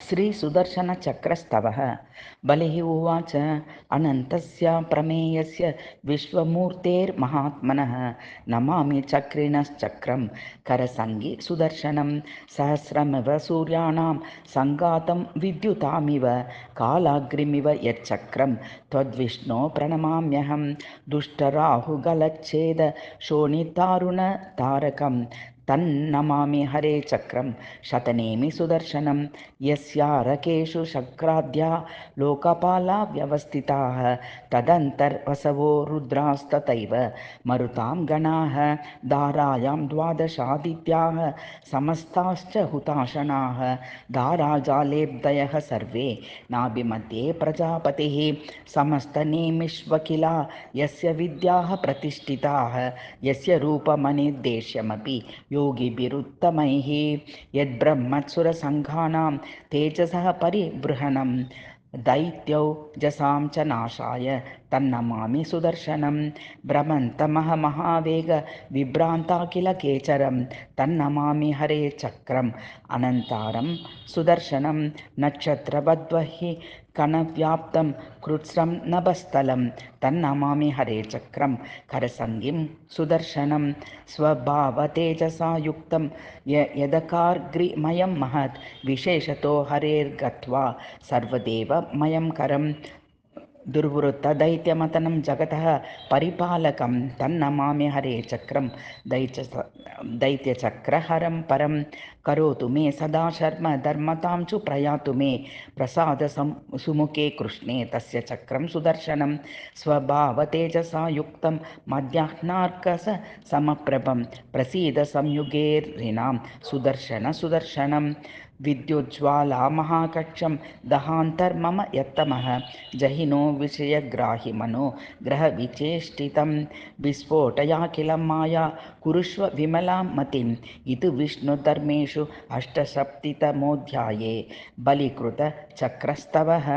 श्रीसुदर्शनचक्रस्तवः। बलिः उवाच अनन्तस्य प्रमेयस्य विश्वमूर्तेर्महात्मनः नमामि चक्रिणश्चक्रं करसङ्गि सुदर्शनं सहस्रमिव सूर्याणां सङ्गातं विद्युतामिव कालाग्निमिव यच्चक्रं त्वद्विष्णो प्रणमाम्यहं दुष्टराहुगलच्छेद शोणितारुणतारकं तन्नमामि हरे चक्रं शतनेमि सुदर्शनं यस्यारकेषु शक्राद्या लोकपाला व्यवस्थिताः तदन्तर्वसवो रुद्रास्तथैव मरुतां गणाः दारायां द्वादशादित्याः समस्ताश्च हुताशनाः दाराजालेब्धयः सर्वे नाभिमध्ये प्रजापतिः समस्तनेमिष्वकिला यस्य विद्याः प्रतिष्ठिताः यस्य रूपमनिर्देश्यमपि योगिभिरुत्तमैः यद्ब्रह्मत्सुरसङ्घानां तेजसः परिबृहणं दैत्यौजसां च नाशाय तन्नमामि सुदर्शनं भ्रमन्तमहमहावेग विभ्रान्ताखिलकेचरं तन्नमामि हरे चक्रम् अनन्तारं सुदर्शनं नक्षत्रवद्वहि कणव्याप्तं कृत्स्रं नभस्थलं तन्नमामि हरे चक्रं करसङ्गिं सुदर्शनं स्वभावतेजसा युक्तं यदकार्ग्रिमयं महत् विशेषतो हरेर्गत्वा सर्वदेवमयं करं दुर्वृत्तदैत्यमतनं जगतः परिपालकं तन्नमामि हरे चक्रं दैत्यचक्रहरं परं करोतु मे सदा शर्म धर्मतां च प्रयातु मे प्रसाद सुमुखे कृष्णे तस्य चक्रं सुदर्शनं स्वभावतेजसा युक्तं मध्याह्नार्कस समप्रभं प्रसीद संयुगेर्ऋणां सुदर्शनं विद्युज्ज्वाला महाकक्षं दहान्तर्मम यत्तमः जहिनो विषयग्राहिमनो ग्रहविचेष्टितं विस्फोटयाखिलं माया कुरुष्व विमलां मतिम् इति विष्णुधर्मेषु अष्टसप्ततितमोऽध्याये बलिकृतचक्रस्तवः।